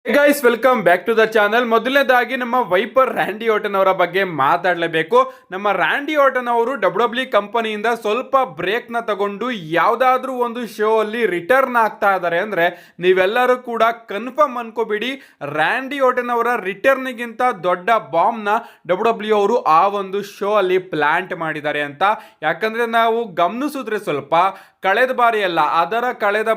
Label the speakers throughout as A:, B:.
A: Guys welcome back to the channel. ಮೊದಲನೇದಾಗಿ ನಮ್ಮ wiper Randy ಆರ್ಟನ್ ಅವರ ಬಗ್ಗೆ ಮಾತಾಡಲೇಬೇಕು. ನಮ್ಮ ರ್ಯಾಂಡಿ ಆರ್ಟನ್ ಅವರು ಡಬ್ಲ್ಯೂ ಕಂಪನಿಯಿಂದ ಸ್ವಲ್ಪ ಬ್ರೇಕ್ ನ ತಗೊಂಡು ಯಾವ್ದಾದ್ರೂ ಒಂದು ಶೋ ಅಲ್ಲಿ ರಿಟರ್ನ್ ಆಗ್ತಾ ಇದ್ದಾರೆ ಅಂದ್ರೆ ನೀವೆಲ್ಲರೂ ಕೂಡ ಕನ್ಫರ್ಮ್ ಅನ್ಕೋಬಿಡಿ, ರ್ಯಾಂಡಿ ಆರ್ಟನ್ ಅವರ ರಿಟರ್ನ್ ಗಿಂತ ದೊಡ್ಡ ಬಾಂಬ್ ನ ಡಬ್ಲ್ಯೂ ಅವರು ಆ ಒಂದು ಶೋ ಅಲ್ಲಿ ಪ್ಲಾಂಟ್ ಮಾಡಿದ್ದಾರೆ ಅಂತ. ಯಾಕಂದ್ರೆ ನಾವು ಗಮನಿಸಿದ್ರೆ ಸ್ವಲ್ಪ ಕಳೆದ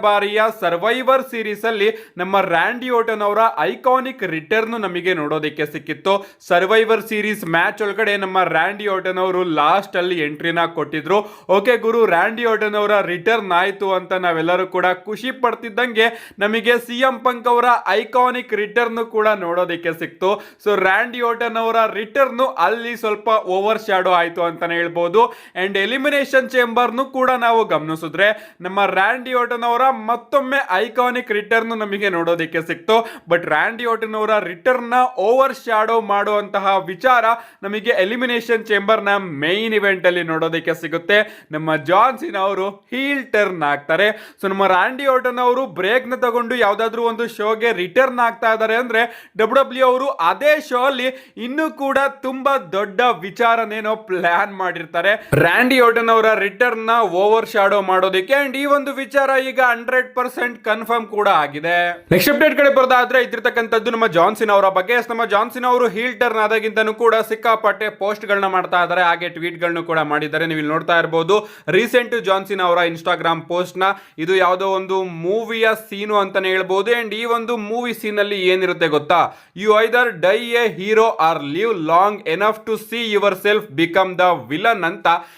A: ಬಾರಿಯ ಸರ್ವೈವರ್ ಸೀರೀಸ್ ಅಲ್ಲಿ ನಮ್ಮ ರ್ಯಾಂಡಿ ಆರ್ಟನ್ ಅವರ ಐಕಾನಿಕ್ ರಿಟರ್ನ್ ನಮಗೆ ನೋಡೋದಕ್ಕೆ ಸಿಕ್ಕಿತ್ತು. ಸರ್ವೈವರ್ ಸೀರೀಸ್ ಮ್ಯಾಚ್ ಒಳಗಡೆ ನಮ್ಮ ರ್ಯಾಂಡಿ ಆರ್ಟನ್ ಅವರು ಲಾಸ್ಟ್ ಅಲ್ಲಿ ಎಂಟ್ರಿನ ಕೊಟ್ಟಿದ್ರು. ಓಕೆ ಗುರು, ರ್ಯಾಂಡಿ ಆರ್ಟನ್ ಅವರ ರಿಟರ್ನ್ ಆಯ್ತು ಅಂತ ನಾವೆಲ್ಲರೂ ಕೂಡ ಖುಷಿ ಪಡ್ತಿದ್ದಂಗೆ ನಮಗೆ ಸಿಎಂ ಪಂಕ್ ಅವರ ಐಕಾನಿಕ್ ರಿಟರ್ನ್ ಕೂಡ ನೋಡೋದಕ್ಕೆ ಸಿಕ್ತು. ಸೊ ರ್ಯಾಂಡಿ ಆರ್ಟನ್ ಅವರ ರಿಟರ್ನ್ ಅಲ್ಲಿ ಸ್ವಲ್ಪ ಓವರ್ ಶಾಡೋ ಆಯ್ತು ಅಂತಾನೆ ಹೇಳ್ಬೋದು. ಅಂಡ್ ಎಲಿಮಿನೇಷನ್ ಚೇಂಬರ್ನು ಕೂಡ ನಾವು ಗಮನಿಸಿದ್ರೆ ನಮ್ಮ ರ್ಯಾಂಡಿ ಆರ್ಟನ್ ಅವರ ಮತ್ತೊಮ್ಮೆ ಐಕಾನಿಕ್ ರಿಟರ್ನ್ ನಮಗೆ ನೋಡೋದಕ್ಕೆ ಸಿಕ್ತು. ಬಟ್ ರ್ಯಾಂಡಿ ಆರ್ಟನ್ ಅವರ ರಿಟರ್ನ್ ನ ಓವರ್ ಶಾಡೋ ಮಾಡುವಂತಹ ವಿಚಾರ ನಮಗೆ ಎಲಿಮಿನೇಷನ್ ಚೇಂಬರ್ ನ ಮೈನ್ ಇವೆಂಟ್ ಅಲ್ಲಿ ನೋಡೋದಕ್ಕೆ ಸಿಗುತ್ತೆ. ನಮ್ಮ ಜಾನ್ ಸಿನಾ ಅವರು ಹೀಲ್ ಟರ್ನ್ ಆಗ್ತಾರೆ. ಸೊ ನಮ್ಮ ರ್ಯಾಂಡಿ ಆರ್ಟನ್ ಅವರು ಬ್ರೇಕ್ ನ ತಗೊಂಡು ಯಾವ್ದಾದ್ರು ಒಂದು ಶೋಗೆ ರಿಟರ್ನ್ ಆಗ್ತಾ ಇದ್ದಾರೆ ಅಂದ್ರೆ ಡಬ್ಲ್ಯೂ ಅವರು ಅದೇ ಶೋ ಅಲ್ಲಿ ಇನ್ನೂ ಕೂಡ ತುಂಬಾ ದೊಡ್ಡ ವಿಚಾರನೇನೋ ಪ್ಲಾನ್ ಮಾಡಿರ್ತಾರೆ, ರ್ಯಾಂಡಿ ಆರ್ಟನ್ ಅವರ ರಿಟರ್ನ್ ನ ಓವರ್ ಶಾಡೋ ಮಾಡೋದಕ್ಕೆ. ಅಂಡ್ ಈ ಒಂದು ವಿಚಾರ ಈಗ 100% ಕನ್ಫರ್ಮ್ ಕೂಡ ಆಗಿದೆ. ನೆಕ್ಸ್ಟ್ ಅಪ್ಡೇಟ್ ಕಡೆ ಬರೋದಾದ್ರೆ ಇದ್ದಿರ್ತಕ್ಕಂಥದ್ದು ನಮ್ಮ ಜಾನ್ ಸಿನಾ ಅವರ ಬಗ್ಗೆ. ನಮ್ಮ ಜಾನ್ ಸಿನಾ ಅವರು ಹೀಲ್ ಟರ್ನ್ ಆದಾಗಿಂತನೂ ಕೂಡ ಸಿಕ್ಕಾಪಟ್ಟೆ ಪೋಸ್ಟ್ ಗಳನ್ನ ಮಾಡ್ತಾ ಇದ್ದಾರೆ, ಹಾಗೆ ಟ್ವೀಟ್ ಗಳನ್ನು ಕೂಡ ಮಾಡಿದ್ದಾರೆ. ನೀವು ಇಲ್ಲಿ ನೋಡ್ತಾ ಇರಬಹುದು ರೀಸೆಂಟ್ ಜಾನ್ ಸಿನಾ ಅವರ ಇನ್ಸ್ಟಾಗ್ರಾಮ್ ಪೋಸ್ಟ್ ನ. ಇದು ಯಾವುದೋ ಒಂದು ಮೂವಿಯ ಸೀನು ಅಂತಾನೆ ಹೇಳ್ಬಹುದು. ಅಂಡ್ ಈ ಒಂದು ಮೂವಿ ಸೀನ್ ಅಲ್ಲಿ ಏನಿರುತ್ತೆ ಗೊತ್ತಾ, you either die a hero or live long enough to see yourself become the villain ಅಂತ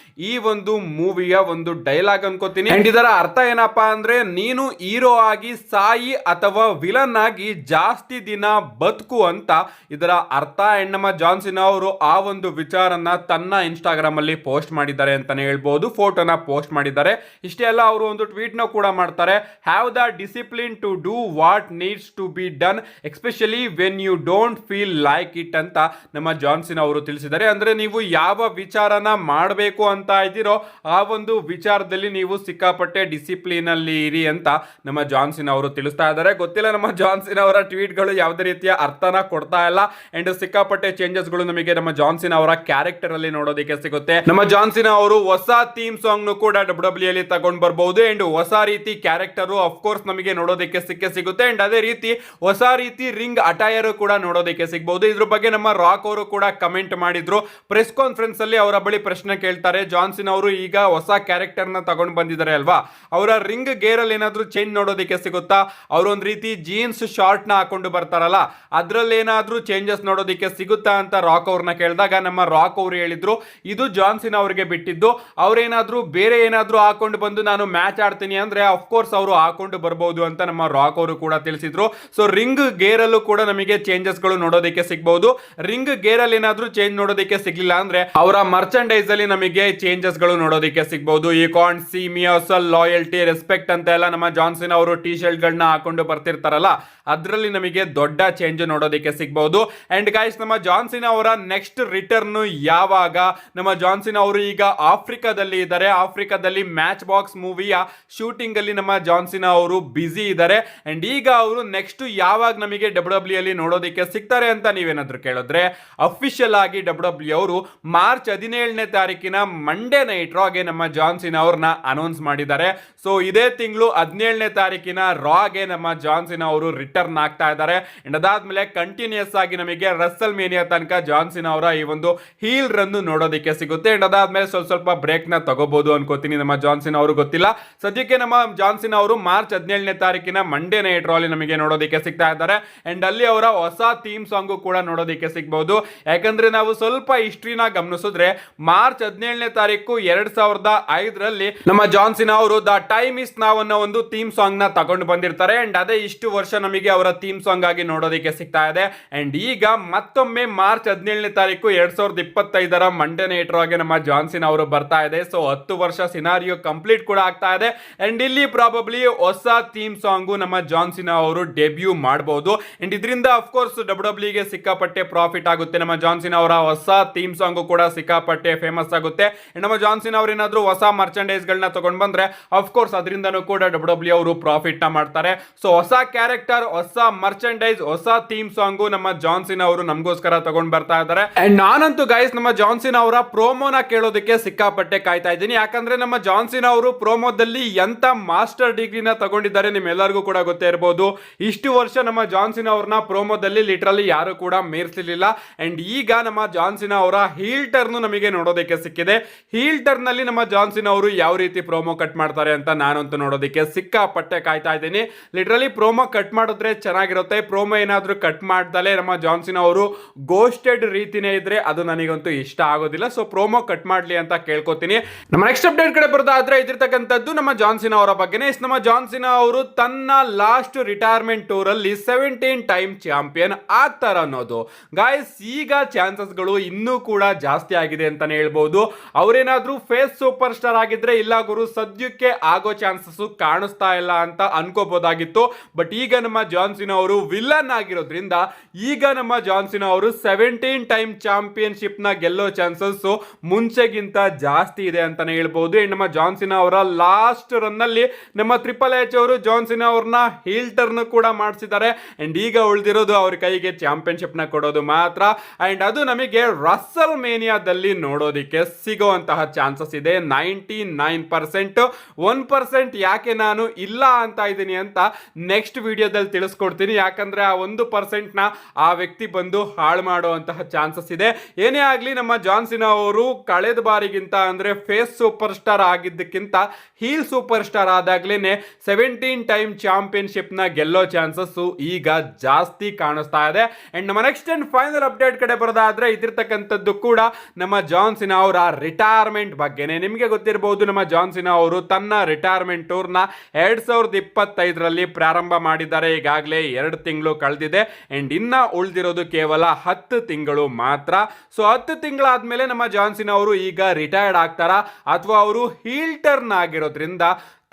A: ಈ ಒಂದು ಮೂವಿಯ ಒಂದು ಡೈಲಾಗ್ ಅನ್ಕೋತೀನಿ. ಅಂಡ್ ಇದರ ಅರ್ಥ ಏನಪ್ಪಾ ಅಂದ್ರೆ ನೀನು ಹೀರೋ ಆಗಿ ಸಾಯಿ ಅಥವಾ ವಿಲನ್ ಆಗಿ ಜಾಸ್ತಿ ದಿನ ಬದುಕು ಅಂತ ಇದರ ಅರ್ಥ. ಅಂಡ್ ನಮ್ಮ ಜಾನ್ ಸಿನಾ ಅವರು ಆ ಒಂದು ವಿಚಾರನ ತನ್ನ ಇನ್ಸ್ಟಾಗ್ರಾಮ್ ಅಲ್ಲಿ ಪೋಸ್ಟ್ ಮಾಡಿದ್ದಾರೆ ಅಂತಾನೆ ಹೇಳ್ಬಹುದು, ಫೋಟೋನ ಪೋಸ್ಟ್ ಮಾಡಿದ್ದಾರೆ. ಇಷ್ಟೇ ಅಲ್ಲ, ಅವರು ಒಂದು ಟ್ವೀಟ್ ನ ಕೂಡ ಮಾಡ್ತಾರೆ, have the discipline to do what needs to be done especially when you don't feel like it ಅಂತ ನಮ್ಮ ಜಾನ್ ಸಿನಾ ಅವರು ತಿಳಿಸಿದ್ದಾರೆ. ಅಂದ್ರೆ ನೀವು ಯಾವ ವಿಚಾರನ ಮಾಡಬೇಕು ಅಂತ ಇದ್ದೀರೋ ಆ ಒಂದು ವಿಚಾರದಲ್ಲಿ ನೀವು ಸಿಕ್ಕಾಪಟ್ಟೆ ಡಿಸಿಪ್ಲಿನ್ ಅಲ್ಲಿ ಇರಿ ಅಂತ ನಮ್ಮ ಜಾನ್ ಸಿನಾ ಅವರು ತಿಳಿಸ್ತಾ ಇದ್ದಾರೆ. ಗೊತ್ತಿಲ್ಲ, ನಮ್ಮ ಜಾನ್ ಸಿನಾ ಅವರ ಟ್ವೀಟ್ ಗಳು ಯಾವುದೇ ರೀತಿಯ ಅರ್ಥನ ಕೊಡ್ತಾ ಇಲ್ಲ. ಅಂಡ್ ಸಿಕ್ಕಾಪಟ್ಟೆ ಚೇಂಜಸ್ ಗಳು ನಮಗೆ ನಮ್ಮ ಜಾನ್ ಸಿನಾ ಅವರ ಕ್ಯಾರೆಕ್ಟರ್ ಅಲ್ಲಿ ನೋಡೋದಕ್ಕೆ ಸಿಗುತ್ತೆ. ನಮ್ಮ ಜಾನ್ ಸಿನಾ ಅವರು ಹೊಸ ಥೀಮ್ ಸಾಂಗ್ ನು ಕೂಡ ಡಬ್ಲ್ಯೂ ಅಲ್ಲಿ ತಗೊಂಡ್ ಬರಬಹುದು. ಅಂಡ್ ಹೊಸ ರೀತಿ ಕ್ಯಾರೆಕ್ಟರ್ ಆಫ್ ಕೋರ್ಸ್ ನಮಗೆ ನೋಡೋದಕ್ಕೆ ಸಿಗುತ್ತೆ. ಅಂಡ್ ಅದೇ ರೀತಿ ಹೊಸ ರೀತಿ ರಿಂಗ್ ಅಟೈರ್ ಕೂಡ ನೋಡೋದಕ್ಕೆ ಸಿಗಬಹುದು. ಇದ್ರ ಬಗ್ಗೆ ನಮ್ಮ ರಾಕ್ ಅವರು ಕೂಡ ಕಮೆಂಟ್ ಮಾಡಿದ್ರು. ಪ್ರೆಸ್ ಕಾನ್ಫರೆನ್ಸ್ ಅಲ್ಲಿ ಅವರ ಬಳಿ ಪ್ರಶ್ನೆ ಕೇಳ್ತಾರೆ, ಜಾನ್ ಸಿನಾ ಅವರು ಈಗ ಹೊಸ ಕ್ಯಾರೆಕ್ಟರ್ ನ ತಗೊಂಡು ಬಂದಿದ್ದಾರೆ ಅಲ್ವಾ, ಅವರ ರಿಂಗ್ ಗೇರ್ ಅಲ್ಲಿ ಏನಾದ್ರೂ ಚೇಂಜ್ ನೋಡೋದಕ್ಕೆ ಸಿಗುತ್ತಾ? ಅವರೊಂದ್ ರೀತಿ ಜೀನ್ಸ್ ಶಾರ್ಟ್ ನ ಹಾಕೊಂಡು ಬರ್ತಾರಲ್ಲ, ಅದ್ರಲ್ಲಿ ಏನಾದ್ರೂ ಚೇಂಜಸ್ ನೋಡೋದಕ್ಕೆ ಸಿಗುತ್ತಾ ಅಂತ ರಾಕ್ ಅವ್ರನ್ನ ಕೇಳಿದಾಗ ನಮ್ಮ ರಾಕ್ ಅವರು ಹೇಳಿದ್ರು, ಇದು ಜಾನ್ ಸಿನಾ ಅವರಿಗೆ ಬಿಟ್ಟಿದ್ದು. ಅವ್ರೇನಾದ್ರೂ ಬೇರೆ ಏನಾದ್ರೂ ಹಾಕೊಂಡು ಬಂದು ನಾನು ಮ್ಯಾಚ್ ಆಡ್ತೀನಿ ಅಂದ್ರೆ ಅಫ್ಕೋರ್ಸ್ ಅವರು ಹಾಕೊಂಡು ಬರಬಹುದು ಅಂತ ನಮ್ಮ ರಾಕ್ ಅವರು ಕೂಡ ತಿಳಿಸಿದ್ರು. ಸೊ ರಿಂಗ್ ಗೇರ್ ಅಲ್ಲೂ ಕೂಡ ನಮಗೆ ಚೇಂಜಸ್ ಗಳು ನೋಡೋದಕ್ಕೆ ಸಿಗಬಹುದು. ರಿಂಗ್ ಗೇರ್ ಅಲ್ಲಿ ಏನಾದ್ರೂ ಚೇಂಜ್ ನೋಡೋದಕ್ಕೆ ಸಿಗ್ಲಿಲ್ಲ ಅಂದ್ರೆ ಅವರ ಮರ್ಚಂಡೈಸ್ ಅಲ್ಲಿ ನಮಗೆ ಚೇಂಜಸ್ ಗಳು ನೋಡೋದಕ್ಕೆ ಸಿಗಬಹುದು. ಈ can't see me hustle loyalty respect ಅಂತ ಎಲ್ಲ ನಮ್ಮ ಜಾನ್ ಸಿನಾ ಅವರು ಟಿ ಶರ್ಟ್ ಗಳನ್ನ ಹಾಕೊಂಡು ಬರ್ತಿರ್ತಾರಲ್ಲ, ಅದರಲ್ಲಿ ನಮಗೆ ದೊಡ್ಡ ಚೇಂಜ್ ನೋಡೋದಕ್ಕೆ ಸಿಗಬಹುದು. ಅಂಡ್ ಗೈಸ್, ನಮ್ಮ ಜಾನ್ ಸಿನಾ ಅವರ ನೆಕ್ಸ್ಟ್ ರಿಟರ್ನ್ ಯಾವಾಗ? ನಮ್ಮ ಜಾನ್ ಸಿನಾ ಅವರು ಈಗ ಆಫ್ರಿಕಾದಲ್ಲಿ ಇದ್ದಾರೆ. ಆಫ್ರಿಕಾದಲ್ಲಿ ಮ್ಯಾಚ್ ಬಾಕ್ಸ್ ಮೂವಿಯ ಶೂಟಿಂಗ್ ಅಲ್ಲಿ ನಮ್ಮ ಜಾನ್ ಸಿನಾ ಅವರು ಬಿಸಿ ಇದ್ದಾರೆ. ಅಂಡ್ ಈಗ ಅವರು ನೆಕ್ಸ್ಟ್ ಯಾವಾಗ ನಮಗೆ ಡಬ್ಲ್ಯೂ ಅಲ್ಲಿ ನೋಡೋದಕ್ಕೆ ಸಿಗ್ತಾರೆ ಅಂತ ನೀವೇನಾದ್ರೂ ಕೇಳಿದ್ರೆ, ಅಫಿಷಿಯಲ್ ಆಗಿ ಡಬ್ಲ್ಯೂ ಅವರು ಮಾರ್ಚ್ 17ನೇ ತಾರೀಕಿನ ಮಂಡೇ ನೈಟ್ ರಾಗೆ ನಮ್ಮ ಜಾನ್ ಸಿನಾ ಅವ್ರನ್ನ ಅನೌನ್ಸ್ ಮಾಡಿದ್ದಾರೆ. ಸೊ ಇದೇ ತಿಂಗಳು 17ನೇ ತಾರೀಕಿನ ರಾಗೆ ನಮ್ಮ ಜಾನ್ ಸಿನಾ ಅವರು ರಿಟರ್ನ್ ಆಗ್ತಾ ಇದ್ದಾರೆ. ಅಂಡ್ ಅದಾದ್ಮೇಲೆ ಕಂಟಿನ್ಯೂಸ್ ಆಗಿ ನಮಗೆ ರಸಲ್ ಮೇನಿಯಾ ತನಕ ಜಾನ್ ಸಿನಾ ಅವರ ಈ ಒಂದು ಹೀಲ್ ರನ್ ನೋಡೋದಕ್ಕೆ ಸಿಗುತ್ತೆ. ಅಂಡ್ ಅದಾದ್ಮೇಲೆ ಸ್ವಲ್ಪ ಬ್ರೇಕ್ ನ ತಗೋಬಹುದು ಅನ್ಕೋತೀನಿ ನಮ್ಮ ಜಾನ್ ಸಿನಾ ಅವರು, ಗೊತ್ತಿಲ್ಲ. ಸದ್ಯಕ್ಕೆ ನಮ್ಮ ಜಾನ್ ಸಿನಾ ಅವರು ಮಾರ್ಚ್ 17ನೇ ತಾರೀಕಿನ ಮಂಡೇ ನೈಟ್ ರಾ ಅಲ್ಲಿ ನಮಗೆ ನೋಡೋದಕ್ಕೆ ಸಿಗ್ತಾ ಇದ್ದಾರೆ. ಅಂಡ್ ಅಲ್ಲಿ ಅವರ ಹೊಸ ಥೀಮ್ ಸಾಂಗ್ ಕೂಡ ನೋಡೋದಕ್ಕೆ ಸಿಗಬಹುದು. ಯಾಕಂದ್ರೆ ನಾವು ಸ್ವಲ್ಪ ಹಿಸ್ಟ್ರಿನ ಗಮನಿಸಿದ್ರೆ ಮಾರ್ಚ್ 17ನೇ ತಾರೀಕು 2005ರಲ್ಲಿ ನಮ್ಮ ಜಾನ್ ಸಿನಾ ಅವರು ದ ಟೈಮ್ ಇಸ್ ನಾವ್ ಅನ್ನೋ ಒಂದು ಥೀಮ್ ಸಾಂಗ್ ನ ತಗೊಂಡು ಬಂದಿರ್ತಾರೆ. ಅಂಡ್ ಅದೇ ಇಷ್ಟು ವರ್ಷ ನಮಗೆ ಅವರ ಥೀಮ್ ಸಾಂಗ್ ಆಗಿ ನೋಡೋದಕ್ಕೆ ಸಿಗ್ತಾ ಇದೆ. ಅಂಡ್ ಈಗ ಮತ್ತೊಮ್ಮೆ ಮಾರ್ಚ್ 17ನೇ ತಾರೀಕು 2025ರ ಮಂಡೇ ನೈಟ್ ರಾಗೆ ನಮ್ಮ ಜಾನ್ ಸಿನಾ ಅವರು ಬರ್ತಾ ಇದೆ. ಸೊ 10 ವರ್ಷ ಸಿನಾರಿಯೋ ಕಂಪ್ಲೀಟ್ ಕೂಡ ಆಗ್ತಾ ಇದೆ. ಅಂಡ್ ಇಲ್ಲಿ ಪ್ರಾಬಬ್ಲಿ ಹೊಸ ಥೀಮ್ ಸಾಂಗು ನಮ್ಮ ಜಾನ್ ಸಿನಾ ಅವರು ಡೆಬ್ಯೂ ಮಾಡಬಹುದು. ಅಂಡ್ ಇದರಿಂದ ಅಫ್ಕೋರ್ಸ್ ಡಬ್ಲ್ಯೂ ಗೆ ಸಿಕ್ಕಾಪಟ್ಟೆ ಪ್ರಾಫಿಟ್ ಆಗುತ್ತೆ. ನಮ್ಮ ಜಾನ್ ಸಿನಾ ಅವರ ಹೊಸ ಥೀಮ್ ಸಾಂಗ್ ಕೂಡ ಸಿಕ್ಕಾಪಟ್ಟೆ ಫೇಮಸ್ ಆಗುತ್ತೆ. ನಮ್ಮ ಜಾನ್ ಸಿನಾ ಅವರು ಏನಾದ್ರೂ ಹೊಸ ಮರ್ಚಂಡೈಸ್ ಗಳನ್ನ ತಗೊಂಡ್ ಬಂದ್ರೆ ಅಫ್ಕೋರ್ಸ್ ಅದರಿಂದನೂ ಕೂಡ ಡಬ್ಲ್ಯೂ ಅವರು ಪ್ರಾಫಿಟ್ ನ ಮಾಡ್ತಾರೆ. ಸೊ ಹೊಸ ಕ್ಯಾರೆಕ್ಟರ್, ಹೊಸ ಮರ್ಚೆಂಡೈಸ್, ಹೊಸ ಥೀಮ್ ಸಾಂಗು ನಮ್ಮ ಜಾನ್ ಸಿನಾ ಅವರು ನಮಗೋಸ್ಕರ ತಗೊಂಡ್ ಬರ್ತಾ ಇದ್ದಾರೆ. ಅಂಡ್ ನಾನಂತೂ ಗೈಸ್ ನಮ್ಮ ಜಾನ್ ಸಿನಾ ಅವರ ಪ್ರೋಮೋನ ಕೇಳೋದಕ್ಕೆ ಸಿಕ್ಕಾಪಟ್ಟೆ ಕಾಯ್ತಾ ಇದ್ದೀನಿ. ಯಾಕಂದ್ರೆ ನಮ್ಮ ಜಾನ್ ಸಿನಾ ಅವರು ಪ್ರೋಮೋದಲ್ಲಿ ಎಂತ ಮಾಸ್ಟರ್ ಡಿಗ್ರಿನ ತಗೊಂಡಿದ್ದಾರೆ ನಿಮ್ಮೆಲ್ಲರಿಗೂ ಕೂಡ ಗೊತ್ತೇ ಇರಬಹುದು. ಇಷ್ಟು ವರ್ಷ ನಮ್ಮ ಜಾನ್ ಸಿನಾ ಅವ್ರನ್ನ ಪ್ರೋಮೋದಲ್ಲಿ ಲಿಟ್ರಲಿ ಯಾರು ಕೂಡ ಮೀರ್ಸಲಿಲ್ಲ. ಅಂಡ್ ಈಗ ನಮ್ಮ ಜಾನ್ ಸಿನಾ ಅವರ ಹೀಲ್ ಟರ್ನ್ ನಮಗೆ ನೋಡೋದಕ್ಕೆ ಸಿಕ್ಕಿದೆ. ಹೀಲ್ ಟರ್ನ್ ನಲ್ಲಿ ನಮ್ಮ ಜಾನ್ ಸಿನಾ ಅವರು ಯಾವ ರೀತಿ ಪ್ರೋಮೋ ಕಟ್ ಮಾಡ್ತಾರೆ ಅಂತ ನಾನಂತೂ ನೋಡೋದಕ್ಕೆ ಸಿಕ್ಕಾಪಟ್ಟೆ ಕಾಯ್ತಾ ಇದ್ದೀನಿ. ಲಿಟ್ರಲಿ ಪ್ರೋಮೋ ಕಟ್ ಮಾಡಿದ್ರೆ ಚೆನ್ನಾಗಿರುತ್ತೆ. ಪ್ರೋಮೋ ಏನಾದ್ರೂ ಕಟ್ ಮಾಡ್ದಲೇ ನಮ್ಮ ಜಾನ್ ಸಿನಾ ಅವರು ಗೋಸ್ಟೆಡ್ ರೀತಿನೇ ಇದ್ರೆ ಅದು ನನಗಂತೂ ಇಷ್ಟ ಆಗೋದಿಲ್ಲ. ಸೊ ಪ್ರೋಮೋ ಕಟ್ ಮಾಡ್ಲಿ ಅಂತ ಕೇಳ್ಕೊತೀನಿ. ನಮ್ಮ ನೆಕ್ಸ್ಟ್ ಅಪ್ಡೇಟ್ ಕಡೆ ಬರೋದಾದ್ರೆ ಇದಿರ್ತಕ್ಕಂಥದ್ದು ನಮ್ಮ ಜಾನ್ ಸಿನಾ ಅವರ ಬಗ್ಗೆನೇ. ನಮ್ಮ ಜಾನ್ ಸಿನಾ ಅವರು ತನ್ನ ಲಾಸ್ಟ್ ರಿಟೈರ್ಮೆಂಟ್ ಟೂರ್ ಅಲ್ಲಿ 17 ಟೈಮ್ ಚಾಂಪಿಯನ್ ಆಗ್ತಾರ ಅನ್ನೋದು ಗಾಯ್ಸ್. ಈಗ ಚಾನ್ಸಸ್ ಗಳು ಇನ್ನೂ ಕೂಡ ಜಾಸ್ತಿ ಆಗಿದೆ ಅಂತಾನೆ ಹೇಳ್ಬಹುದು. ಅವರೇನಾದ್ರೂ ಫೇಸ್ ಸೂಪರ್ ಸ್ಟಾರ್ ಆಗಿದ್ರೆ ಇಲ್ಲ ಗುರು ಸದ್ಯಕ್ಕೆ ಆಗೋ ಚಾನ್ಸಸ್ ಕಾಣಿಸ್ತಾ ಇಲ್ಲ ಅಂತ ಅನ್ಕೋಬಹುದಾಗಿತ್ತು. ಬಟ್ ಈಗ ನಮ್ಮ ಜಾನ್ ಸಿನಾ ಅವರು ವಿಲನ್ ಆಗಿರೋದ್ರಿಂದ ಈಗ ನಮ್ಮ ಜಾನ್ ಸಿನಾ ಅವರು 17 ಟೈಮ್ ಚಾಂಪಿಯನ್ಶಿಪ್ ನ ಗೆಲ್ಲೋ ಚಾನ್ಸಸ್ ಮುಂಚೆಗಿಂತ ಜಾಸ್ತಿ ಇದೆ ಅಂತಾನೆ ಹೇಳ್ಬಹುದು. ನಮ್ಮ ಜಾನ್ ಸಿನಾ ಅವರ ಲಾಸ್ಟ್ ರನ್ ಅಲ್ಲಿ ನಮ್ಮ ಟ್ರಿಪಲ್ ಎಚ್ ಅವರು ಜಾನ್ ಸಿನಾ ಅವ್ರನ್ನ ಹೀಲ್ ಟರ್ನ್ ಕೂಡ ಮಾಡಿಸಿದ್ದಾರೆ. ಅಂಡ್ ಈಗ ಉಳಿದಿರೋದು ಅವ್ರ ಕೈಗೆ ಚಾಂಪಿಯನ್ಶಿಪ್ ನ ಕೊಡೋದು ಮಾತ್ರ. ಅಂಡ್ ಅದು ನಮಗೆ ರಸಲ್ ಮೇನಿಯಾದಲ್ಲಿ ನೋಡೋದಿಕ್ಕೆ ಸಿಗುವಂತಹ ಚಾನ್ಸಸ್ ಇದೆ 99%. 1% ಯಾಕೆ ನಾನು ಇಲ್ಲ ಅಂತ ಇದ್ದೀನಿ ಅಂತ ನೆಕ್ಸ್ಟ್ ವಿಡಿಯೋದಲ್ಲಿ ತಿಳಿಸ್ಕೊಡ್ತೀನಿ. ಯಾಕಂದ್ರೆ ಆ 1% ನ ಆ ವ್ಯಕ್ತಿ ಬಂದು ಹಾಳು ಮಾಡುವಂತಹ ಚಾನ್ಸಸ್ ಇದೆ. ಏನೇ ಆಗ್ಲಿ ನಮ್ಮ ಜಾನ್ ಸಿನಾ ಅವರು ಕಳೆದ ಬಾರಿಗಿಂತ ಅಂದ್ರೆ ಫೇಸ್ ಸೂಪರ್ ಸ್ಟಾರ್ ಆಗಿದ್ದಕ್ಕಿಂತ ಹೀಲ್ ಸೂಪರ್ ಸ್ಟಾರ್ ಆದಾಗ್ಲೇನೆ 17 ಟೈಮ್ ಚಾಂಪಿಯನ್ಶಿಪ್ ನ ಗೆಲ್ಲೋ ಚಾನ್ಸಸ್ ಈಗ ಜಾಸ್ತಿ ಕಾಣಿಸ್ತಾ ಇದೆ. ಅಂಡ್ ನಮ್ಮ ನೆಕ್ಸ್ಟ್ ಅಂಡ್ ಫೈನಲ್ ಅಪ್ಡೇಟ್ ಕಡೆ ಬರೋದಾದ್ರೆ ಇದಿರ್ತಕ್ಕಂಥದ್ದು ಕೂಡ ನಮ್ಮ ಜಾನ್ ಸಿನಾ ಅವರ ರಿಟೈರ್ಮೆಂಟ್ ಬಗ್ಗೆನೆ. ನಿಮಗೆ ಗೊತ್ತಿರಬಹುದು ನಮ್ಮ ಜಾನ್ ಸಿನಾ ಅವರು ತನ್ನ ರಿಟೈರ್ಮೆಂಟ್ ಟೂರ್ ನ 2025ರಲ್ಲಿ ಪ್ರಾರಂಭ ಮಾಡಿದ್ದಾರೆ. ಈಗಾಗಲೇ 2 ತಿಂಗಳು ಕಳೆದಿದೆ. ಅಂಡ್ ಇನ್ನ ಉಳಿದಿರೋದು ಕೇವಲ 10 ತಿಂಗಳು ಮಾತ್ರ. ಸೊ 10 ತಿಂಗಳಾದ್ಮೇಲೆ ನಮ್ಮ ಜಾನ್ ಸಿನಾ ಅವರು ಈಗ ರಿಟೈರ್ಡ್ ಆಗ್ತಾರಾ ಅಥವಾ ಅವರು ಹೀಲ್ ಟರ್ನ್ ಆಗಿರೋದ್ರಿಂದ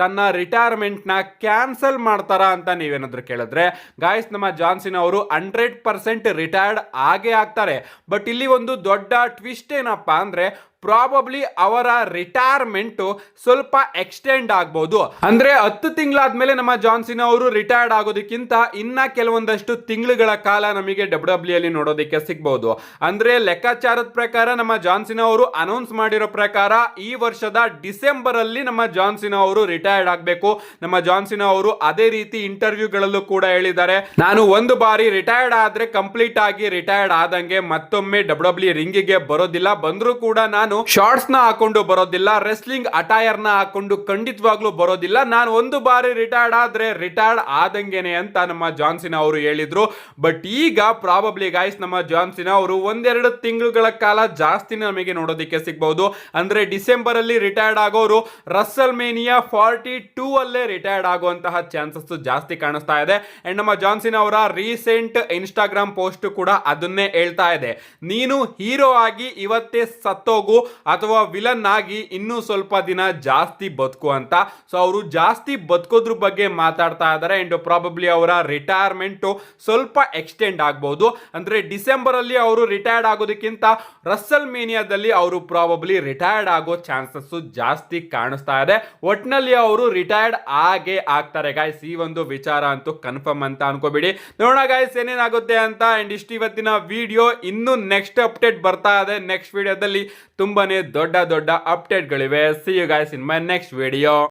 A: ತನ್ನ ರಿಟೈರ್ಮೆಂಟ್ ನ ಕ್ಯಾನ್ಸಲ್ ಮಾಡ್ತಾರಾ ಅಂತ ನೀವೇನಾದ್ರೂ ಕೇಳಿದ್ರೆ ಗಾಯ್ಸ್ ನಮ್ಮ ಜಾನ್ ಸಿನಾ ಅವರು 100% ರಿಟೈರ್ಡ್ ಆಗೇ ಆಗ್ತಾರೆ. ಬಟ್ ಇಲ್ಲಿ ಒಂದು ದೊಡ್ಡ ಟ್ವಿಸ್ಟ್ ಏನಪ್ಪಾ ಅಂದ್ರೆ ಪ್ರಾಬಬ್ಲಿ ಅವರ ರಿಟೈರ್ಮೆಂಟ್ ಸ್ವಲ್ಪ ಎಕ್ಸ್ಟೆಂಡ್ ಆಗ್ಬಹುದು. ಅಂದ್ರೆ 10 ತಿಂಗಳಾದ್ಮೇಲೆ ನಮ್ಮ ಜಾನ್ ಸಿನಾ ಅವರು ರಿಟೈರ್ಡ್ ಆಗೋದಕ್ಕಿಂತ ಇನ್ನ ಕೆಲವೊಂದಷ್ಟು ತಿಂಗಳುಗಳ ಕಾಲ ನಮಗೆ ಡಬ್ಲ್ಯೂ ಅಲ್ಲಿ ನೋಡೋದಕ್ಕೆ ಸಿಗಬಹುದು. ಅಂದ್ರೆ ಲೆಕ್ಕಾಚಾರದ ಪ್ರಕಾರ ನಮ್ಮ ಜಾನ್ ಸಿನಾ ಅವರು ಅನೌನ್ಸ್ ಮಾಡಿರೋ ಪ್ರಕಾರ ಈ ವರ್ಷದ ಡಿಸೆಂಬರ್ ಅಲ್ಲಿ ನಮ್ಮ ಜಾನ್ ಸಿನಾ ಅವರು ರಿಟೈರ್ಡ್ ಆಗಬೇಕು. ನಮ್ಮ ಜಾನ್ ಸಿನಾ ಅವರು ಅದೇ ರೀತಿ ಇಂಟರ್ವ್ಯೂಗಳಲ್ಲೂ ಕೂಡ ಹೇಳಿದ್ದಾರೆ, ನಾನು ಒಂದು ಬಾರಿ ರಿಟೈರ್ಡ್ ಆದ್ರೆ ಕಂಪ್ಲೀಟ್ ಆಗಿ ರಿಟೈರ್ಡ್ ಆದಂಗೆ ಮತ್ತೊಮ್ಮೆ ಡಬ್ಲ್ಯೂ ರಿಂಗಿಗೆ ಬರೋದಿಲ್ಲ. ಬಂದರೂ ಕೂಡ ನಾನು ಶಾರ್ಟ್ಸ್ ನ ಹಾಕೊಂಡು ಬರೋದಿಲ್ಲ, ರೆಸ್ಲಿಂಗ್ ಅಟೈರ್ ನ ಹಾಕೊಂಡು ಖಂಡಿತವಾಗ್ಲೂ ಬರೋದಿಲ್ಲ. ನಾನು ಒಂದು ಬಾರಿ ರಿಟೈರ್ಡ್ ಆದ್ರೆ ರಿಟೈರ್ಡ್ ಆದಂಗೆನೆ ಅಂತ ನಮ್ಮ ಜಾನ್ ಸಿನಾ ಅವರು ಹೇಳಿದ್ರು. ಬಟ್ ಈಗ ಪ್ರಾಬಬ್ಲಿ ಗಾಯ್ಸ್ ನಮ್ಮ ಜಾನ್ ಸಿನಾ ಅವರು 1-2 ತಿಂಗಳುಗಳ ಕಾಲ ಜಾಸ್ತಿ ನಮಗೆ ನೋಡೋದಕ್ಕೆ ಸಿಗಬಹುದು. ಅಂದ್ರೆ ಡಿಸೆಂಬರ್ ಅಲ್ಲಿ ರಿಟೈರ್ಡ್ ಆಗೋರು ರಸಲ್ ಮೇನಿಯಾ 42 ಅಲ್ಲೇ ರಿಟೈರ್ಡ್ ಆಗುವಂತಹ ಚಾನ್ಸಸ್ ಜಾಸ್ತಿ ಕಾಣಿಸ್ತಾ ಇದೆ. ಅಂಡ್ ನಮ್ಮ ಜಾನ್ ಸಿನಾ ಅವರ ರೀಸೆಂಟ್ ಇನ್ಸ್ಟಾಗ್ರಾಮ್ ಪೋಸ್ಟ್ ಕೂಡ ಅದನ್ನೇ ಹೇಳ್ತಾ ಇದೆ, ನೀನು ಹೀರೋ ಆಗಿ ಇವತ್ತೇ ಸತ್ತೋಗು ಅಥವಾ ವಿಲನ್ ಆಗಿ ಇನ್ನೂ ಸ್ವಲ್ಪ ದಿನ ಜಾಸ್ತಿ ಬದುಕು ಅಂತ. ಸೊ ಅವರು ಜಾಸ್ತಿ ಬದುಕೋದ್ರ ಬಗ್ಗೆ ಮಾತಾಡ್ತಾ ಇದ್ದಾರೆ. ಅಂಡ್ ಪ್ರಾಬಬ್ಲಿ ಅವರ ರಿಟೈರ್ಮೆಂಟ್ ಸ್ವಲ್ಪ ಎಕ್ಸ್ಟೆಂಡ್ ಆಗಬಹುದು. ಅಂದ್ರೆ ಡಿಸೆಂಬರ್ ಅಲ್ಲಿ ಅವರು ರಿಟೈರ್ಡ್ ಆಗೋದಕ್ಕಿಂತ ರಸಲ್ ಮೇನಿಯಾದಲ್ಲಿ ಅವರು ಪ್ರಾಬಬ್ಲಿ ರಿಟೈರ್ಡ್ ಆಗೋ ಚಾನ್ಸಸ್ ಜಾಸ್ತಿ ಕಾಣಿಸ್ತಾ ಇದೆ. ಒಟ್ನಲ್ಲಿ ಅವರು ರಿಟೈರ್ಡ್ ಆಗೇ ಆಗ್ತಾರೆ ಗಾಯ್ಸ್. ಈ ಒಂದು ವಿಚಾರ ಅಂತೂ ಕನ್ಫರ್ಮ್ ಅಂತ ಅನ್ಕೋಬೇಡಿ. ನೋಡೋಣ ಗಾಯ್ಸ್ ಏನೇನಾಗುತ್ತೆ ಅಂತ. ಅಂಡ್ ಇಷ್ಟು ಇವತ್ತಿನ ವಿಡಿಯೋ. ಇನ್ನು ನೆಕ್ಸ್ಟ್ ಅಪ್ಡೇಟ್ ಬರ್ತಾ ಇದೆ. ನೆಕ್ಸ್ಟ್ ವಿಡಿಯೋದಲ್ಲಿ ತುಂಬಾನೇ ದೊಡ್ಡ ಅಪ್ಡೇಟ್ಗಳಿವೆ. See you guys in my next video.